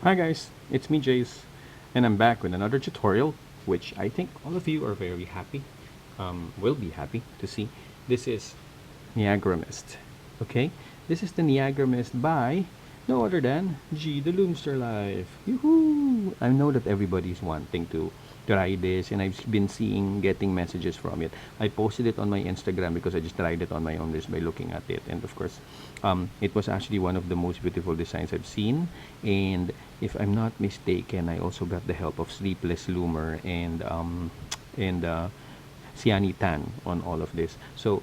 Hi guys, it's me Jace, and I'm back with another tutorial, which I think all of you are very happy, will be happy to see. This is Niagara Mist. Okay, this is the Niagara Mist by no other than G the Loomster Life. Yoo-hoo! I know that everybody's wanting to try this, and I've been getting messages from it. I posted it on my Instagram because I just tried it on my own just by looking at it, and of course, it was actually one of the most beautiful designs I've seen. And if I'm not mistaken, I also got the help of Sleepless Loomer and Siani Tan on all of this. So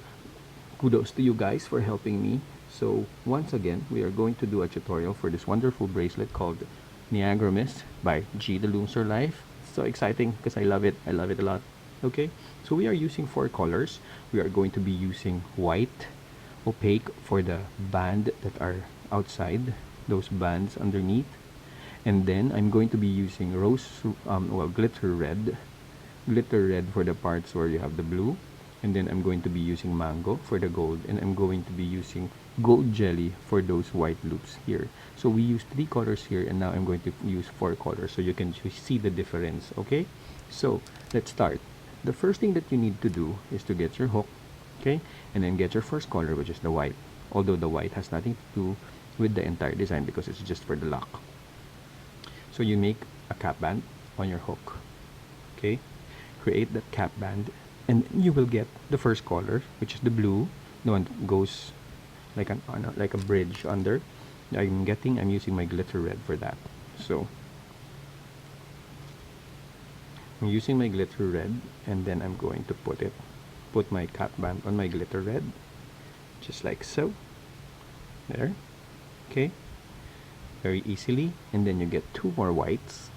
kudos to you guys for helping me. So once again, we are going to do a tutorial for this wonderful bracelet called Niagara Mist by G the Loomster Life. So exciting because I love it. I love it a lot. Okay, so we are using four colors. We are going to be using white, opaque for the band that are outside, those bands underneath. And then I'm going to be using glitter red for the parts where you have the blue. And then I'm going to be using mango for the gold, and I'm going to be using gold jelly for those white loops here. So we use three colors here, and now I'm going to use four colors so you can see the difference. Okay, so let's start. The first thing that you need to do is to get your hook, okay, and then get your first color, which is the white, although the white has nothing to do with the entire design because it's just for the lock. So you make a cap band on your hook, okay, create that cap band, and you will get the first color, which is the blue, the one that goes like a bridge under. I'm using my glitter red for that. So I'm using my glitter red, and then I'm going to put my cap band on my glitter red, just like so. There, okay, very easily. And then you get two more whites,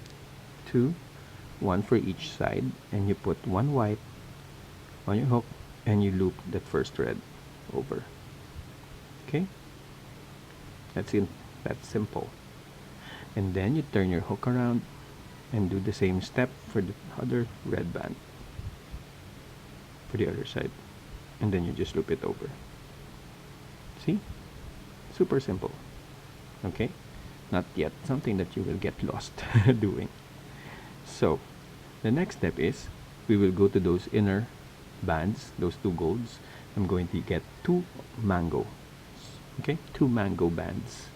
one for each side, and you put one white on your hook, and you loop that first red over. Okay, that's it. That's simple. And then you turn your hook around and do the same step for the other red band for the other side, and then you just loop it over. See, super simple. Okay, not yet something that you will get lost doing. So the next step is we will go to those inner bands, those two golds. I'm going to get two mango, okay, two mango bands.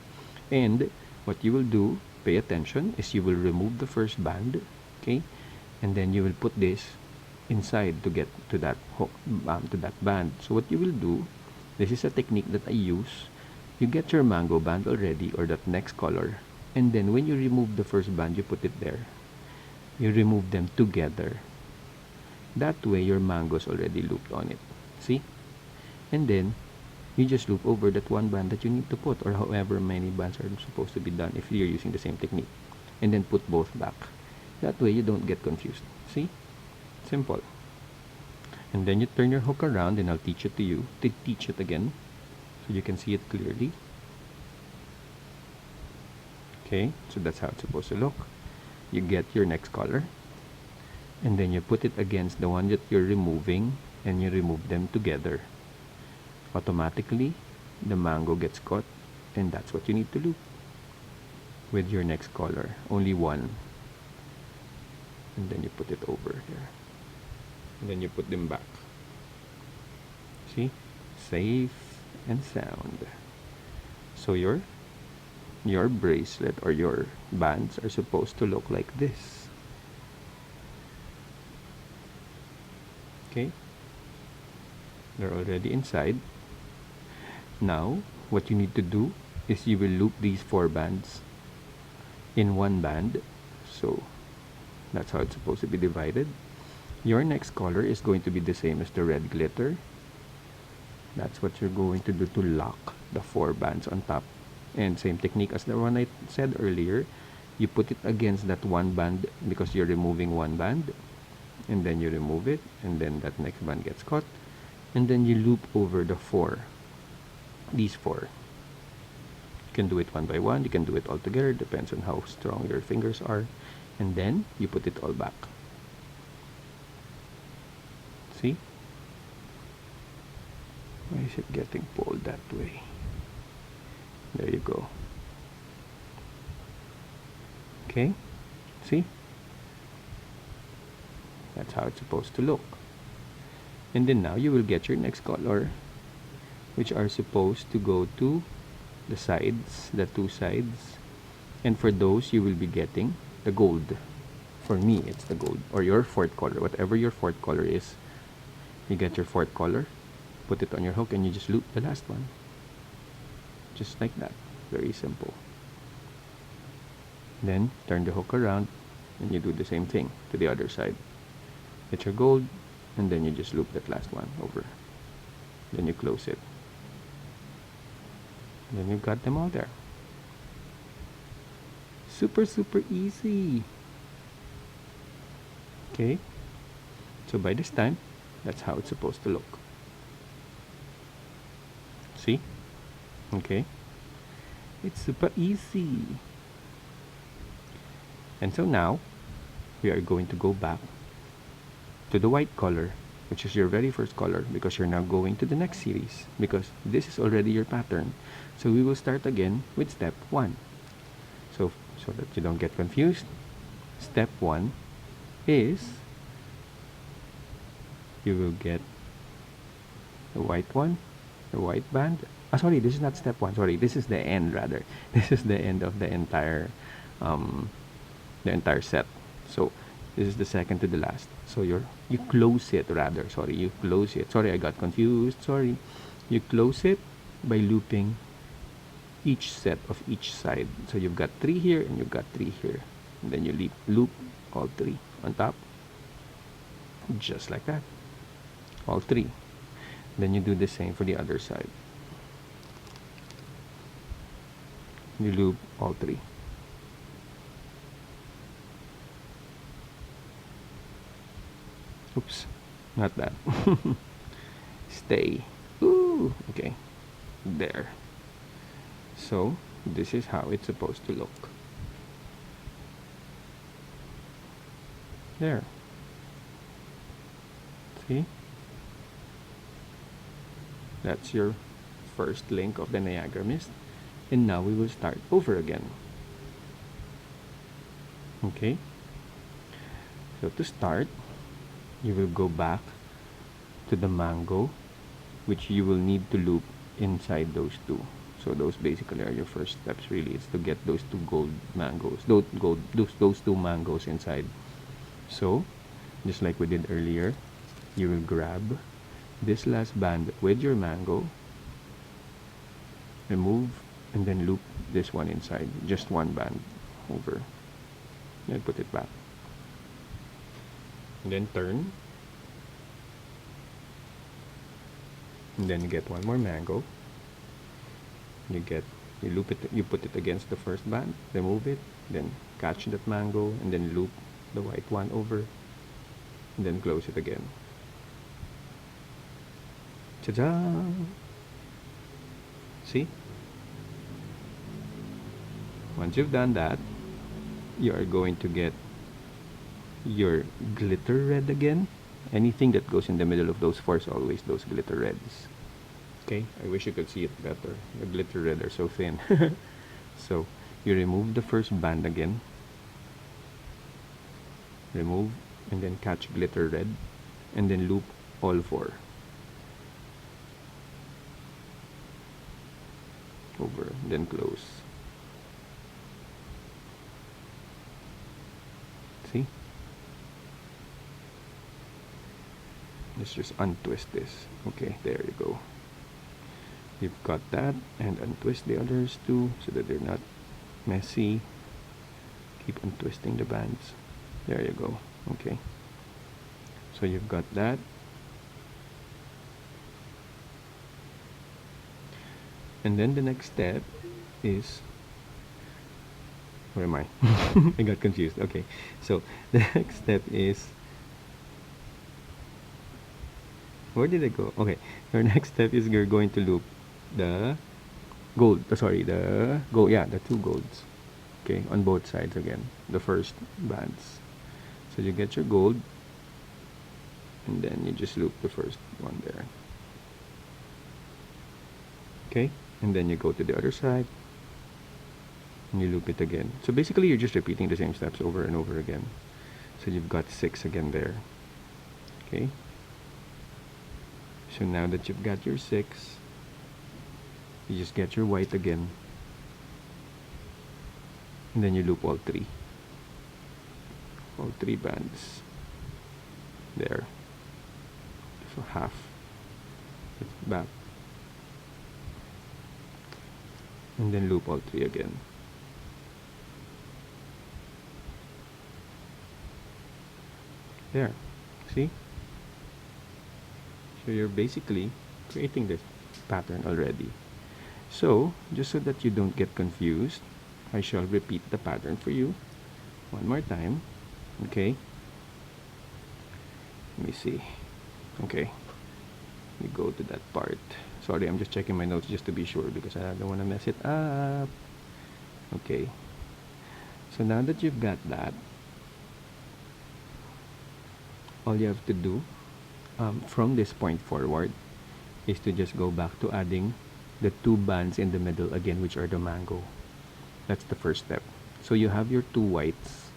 And what you will do, pay attention, is you will remove the first band, okay, and then you will put this inside to get to that hook, to that band. So what you will do, this is a technique that I use. You get your mango band already, or that next color, and then when you remove the first band, you put it there. You remove them together. That way your mango is already looped on it. See? And then you just loop over that one band that you need to put, or however many bands are supposed to be done if you're using the same technique, and then put both back. That way you don't get confused. See? Simple. And then you turn your hook around, and I'll teach it to you to teach it again so you can see it clearly. Okay, so that's how it's supposed to look. You get your next color, and then you put it against the one that you're removing, and you remove them together. Automatically the mango gets caught, and that's what you need to loop with your next color, only one. And then you put it over here, and then you put them back. See, safe and sound. So your bracelet or your bands are supposed to look like this. Okay, they're already inside. Now what you need to do is you will loop these four bands in one band. So that's how it's supposed to be divided. Your next color is going to be the same as the red glitter. That's what you're going to do to lock the four bands on top. And same technique as the one I said earlier. You put it against that one band because you're removing one band, and then you remove it, and then that next band gets caught, and then you loop over the four, these four. You can do it one by one, you can do it all together, depends on how strong your fingers are, and then you put it all back. See? Why is it getting pulled that way? There you go. Okay, see, that's how it's supposed to look. And then now you will get your next color, which are supposed to go to the sides, the two sides, and for those you will be getting the gold. For me, it's the gold, or your fourth color, whatever your fourth color is. You get your fourth color, put it on your hook, and you just loop the last one, just like that. Very simple. Then turn the hook around, and you do the same thing to the other side. Get your gold, and then you just loop that last one over. Then you close it. Then you've got them all there. Super easy. Okay, so by this time, that's how it's supposed to look. See? Okay, it's super easy. And so now we are going to go back to the white color, which is your very first color, because you're now going to the next series, because this is already your pattern. So we will start again with step 1. So that you don't get confused, step 1 is you will get the white one, the white band. Sorry, this is not step 1. Sorry, this is the end rather. This is the end of the entire set. So this is the second to the last. So you close it rather. Sorry, you close it. Sorry, I got confused. Sorry. You close it by looping each set of each side. So you've got 3 here and you've got 3 here. And then you loop all 3 on top. Just like that. All 3. Then you do the same for the other side. You loop all 3. Oops, not that. Stay. Ooh, okay. There. So, this is how it's supposed to look. There. See? That's your first link of the Niagara Mist. And now we will start over again. Okay? So to start, you will go back to the mango, which you will need to loop inside those 2. So those basically are your first steps really. It's to get those 2 gold mangoes. Those 2 mangoes inside. So, just like we did earlier, you will grab this last band with your mango, remove, and then loop this one inside. Just one band over. And put it back. And then turn. And then you get one more mango. You loop it, you put it against the first band, remove it, then catch that mango, and then loop the white one over, and then close it again. Ta-da! See? Once you've done that, you are going to get your glitter red again. Anything that goes in the middle of those 4 is always those glitter reds. Okay, I wish you could see it better. The glitter red are so thin. So, you remove the first band again. Remove, and then catch glitter red, and then loop all 4. Over, then close. See? Let's just untwist this. Okay, there you go. You've got that, and untwist the others too so that they're not messy. Keep untwisting the bands. There you go. Okay. So you've got that. And then the next step is, where am I? I got confused. Okay. So the next step is, where did I go? Okay. Your next step is you're going to loop the gold. The 2 golds. Okay, on both sides again. The first bands. So you get your gold, and then you just loop the first one there. Okay, and then you go to the other side. and you loop it again. So basically you're just repeating the same steps over and over again. So you've got 6 again there. Okay, so now that you've got your 6, you just get your white again, and then you loop all 3 bands there. So half, it's back, and then loop all 3 again. There, see? So you're basically creating this pattern already. So just so that you don't get confused, I shall repeat the pattern for you one more time. Okay, let me see. Okay, let me go to that part. Sorry, I'm just checking my notes just to be sure because I don't want to mess it up. Okay, so now that you've got that, all you have to do from this point forward is to just go back to adding the 2 bands in the middle again, which are the mango. That's the first step. So you have your 2 whites,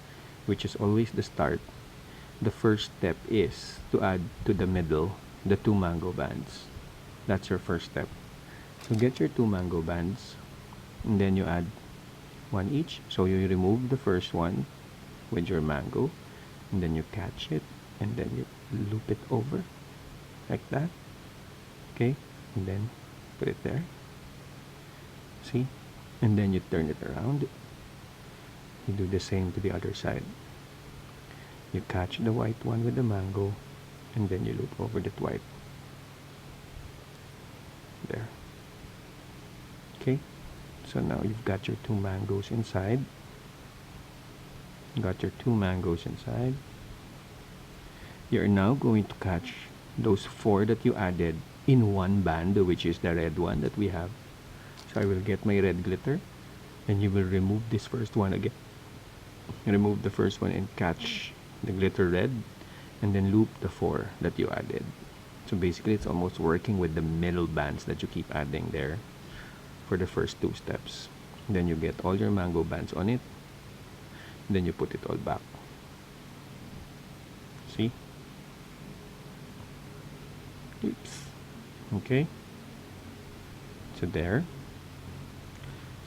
which is always the start. The first step is to add to the middle the 2 mango bands. That's your first step. So get your 2 mango bands, and then you add 1 each. So you remove the first one with your mango, and then you catch it, and then you loop it over like that. Okay, and then put it there. See? And then you turn it around. You do the same to the other side. You catch the white one with the mango, and then you loop over that white. There. Okay, so now you've got your 2 mangoes inside. Got your 2 mangoes inside. You're now going to catch those 4 that you added in 1 band, which is the red one that we have. So I will get my red glitter, and you will remove this first one again. Remove the first one and catch the glitter red, and then loop the 4 that you added. So basically it's almost working with the middle bands that you keep adding there for the first 2 steps. Then you get all your mango bands on it, then you put it all back. See? Oops. Okay, so there.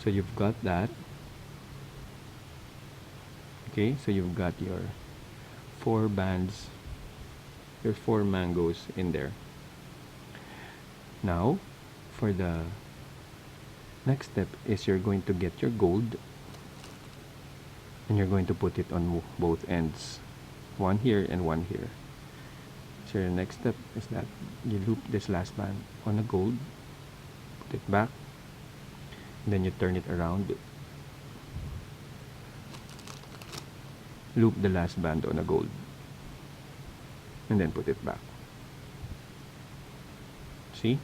So you've got that. Okay, so you've got your 4 bands, your 4 mangoes in there. Now for the next step is you're going to get your gold, and you're going to put it on both ends, 1 here and 1 here. So your next step is that you loop this last band on a gold, put it back, and then you turn it around, loop the last band on a gold, and then put it back. See?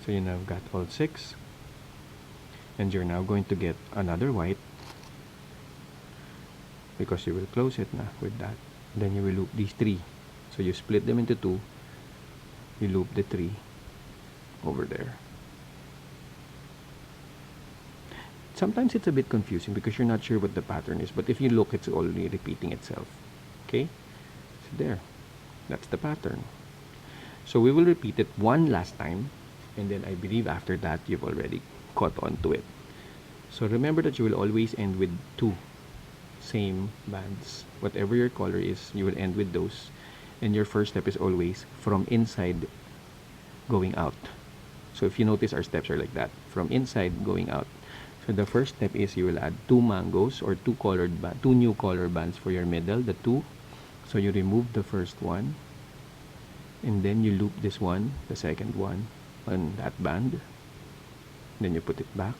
So you now got all 6, and you're now going to get another white, because you will close it now with that. Then you will loop these 3. So you split them into 2, you loop the 3 over there. Sometimes it's a bit confusing because you're not sure what the pattern is, but if you look, it's already repeating itself. Okay, so there, that's the pattern. So we will repeat it 1 last time, and then I believe after that you've already caught on to it. So remember that you will always end with 2 same bands. Whatever your color is, you will end with those, and your first step is always from inside going out. So if you notice, our steps are like that, from inside going out. So the first step is you will add 2 mangoes or 2 new color bands for your middle, the 2. So you remove the first one, and then you loop this one, the second one, on that band. Then you put it back.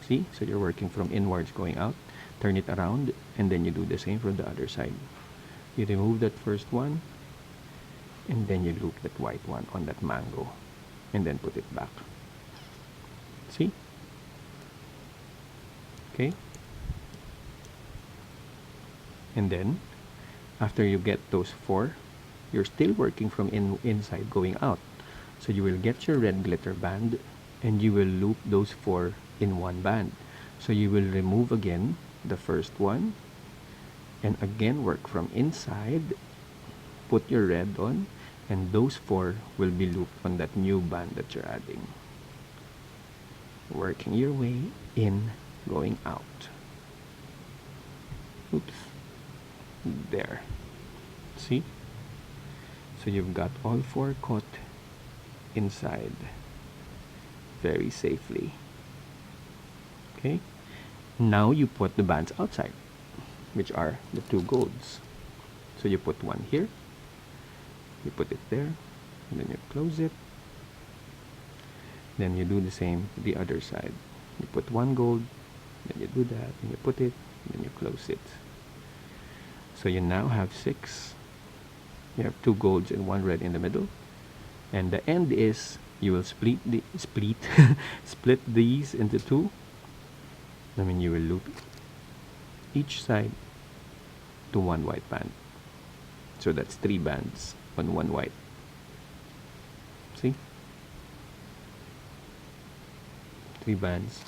See? So you're working from inwards going out. Turn it around, and then you do the same from the other side. You remove that first one, and then you loop that white one on that mango, and then put it back. See? Okay, and then after you get those 4, you're still working from inside going out. So you will get your red glitter band, and you will loop those 4 in 1 band. So you will remove again the first one, and again work from inside, put your red on, and those 4 will be looped on that new band that you're adding. Working your way in, going out. Oops. There. See? So you've got all 4 caught inside very safely. Okay? Now you put the bands outside, which are the 2 golds. So you put one here, you put it there, and then you close it. Then you do the same to the other side. You put 1 gold, then you do that, and you put it, and then you close it. So you now have 6. You have 2 golds and 1 red in the middle. And the end is you will split split these into 2. I mean, you will loop each side to 1 white band. So that's 3 bands on 1 white. See? 3 bands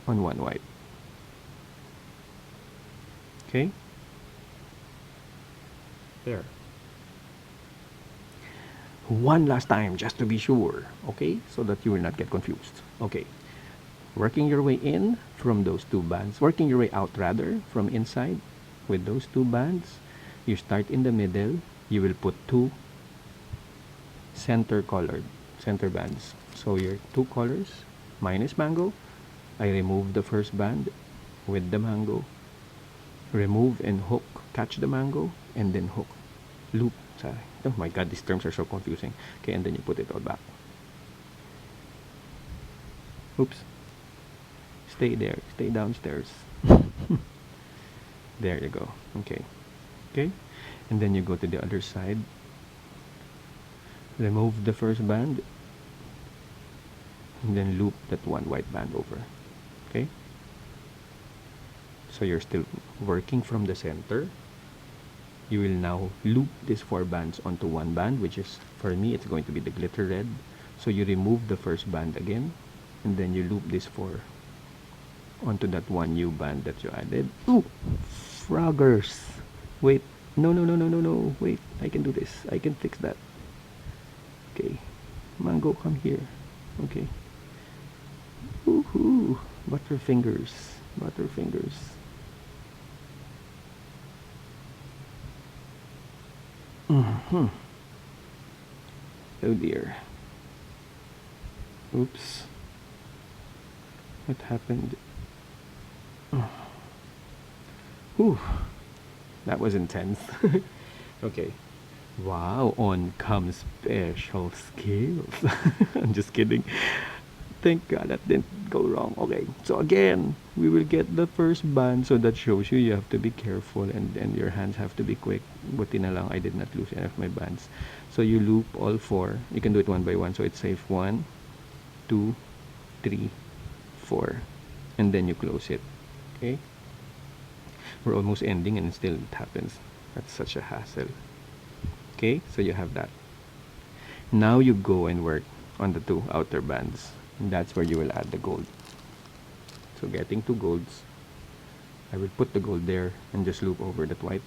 on 1 white. Okay? There. One last time, just to be sure, okay? So that you will not get confused. Okay. Working your way in from those 2 bands, working your way out rather from inside with those 2 bands. You start in the middle, you will put 2 center bands. So your 2 colors minus mango. I remove the first band with the mango, remove and hook, catch the mango, and then hook, loop. Sorry. Oh my god, these terms are so confusing. Okay, and then you put it all back. Oops. Stay there, stay downstairs. There you go. Okay. Okay, and then you go to the other side, remove the first band, and then loop that 1 white band over. Okay, so you're still working from the center. You will now loop these 4 bands onto 1 band, which is, for me, it's going to be the glitter red. So you remove the first band again, and then you loop these 4 onto that 1 new band that you added. Ooh, froggers. Wait, no, wait, I can do this. I can fix that. Okay, mango, come here. Okay. Woohoo, butterfingers. Oh dear. Oops. What happened? Whew. That was intense. Okay. Wow, on comes special skills. I'm just kidding. Thank God that didn't go wrong. Okay, so again, we will get the first band. So that shows you have to be careful, and your hands have to be quick. Buti na lang I did not lose any of my bands. So you loop all 4. You can do it one by one, so it's safe. 1, 2, 3, 4, and then you close it. Okay, we're almost ending and still it happens. That's such a hassle. Okay, so you have that. Now you go and work on the 2 outer bands. And that's where you will add the gold. So getting 2 golds, I will put the gold there and just loop over that white.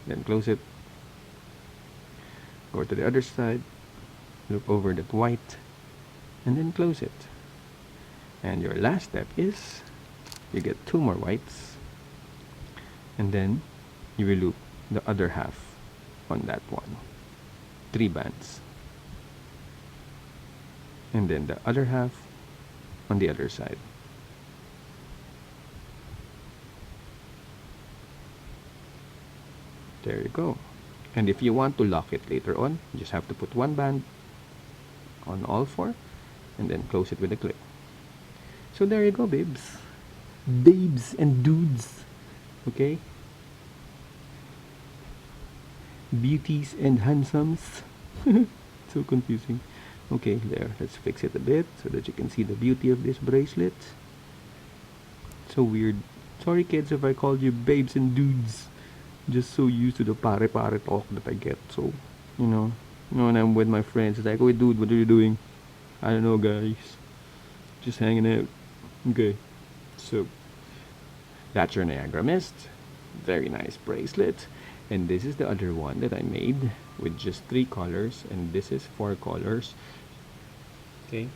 Then close it. Go to the other side, loop over that white, and then close it. And your last step is you get 2 more whites, and then you will loop the other half on that one. 3 bands. And then the other half on the other side. There you go. And if you want to lock it later on, you just have to put 1 band on all 4 and then close it with a clip. So there you go, babes. Babes and dudes. Okay? Beauties and handsomes. So confusing. Okay, there, let's fix it a bit so that you can see the beauty of this bracelet. So weird. Sorry kids if I called you babes and dudes. Just so used to the pare talk that I get. So, you know, when I'm with my friends, it's like, oh dude, what are you doing? I don't know guys. Just hanging out. Okay, so that's your Niagara Mist. Very nice bracelet. And this is the other one that I made with just 3 colors, and this is 4 colors. Okay,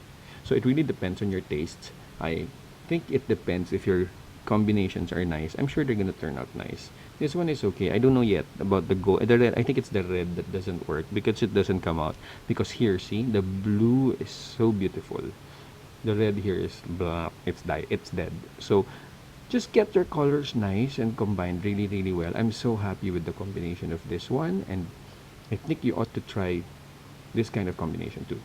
so it really depends on your taste. I think it depends if your combinations are nice. I'm sure they're gonna turn out nice. This one is okay. I don't know yet about the gold. The red, I think it's the red that doesn't work because it doesn't come out. Because here, see, the blue is so beautiful. The red here is blah. It's dead. So just get your colors nice and combined really, really well. I'm so happy with the combination of this one, and I think you ought to try this kind of combination too.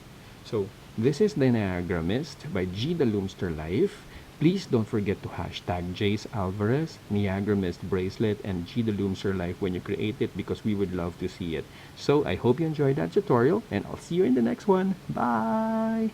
So this is the Niagara Mist by G. the Loomster Life. Please don't forget to hashtag Jace Alvarez, Niagara Mist Bracelet, and G. the Loomster Life when you create it, because we would love to see it. So I hope you enjoyed that tutorial, and I'll see you in the next one. Bye!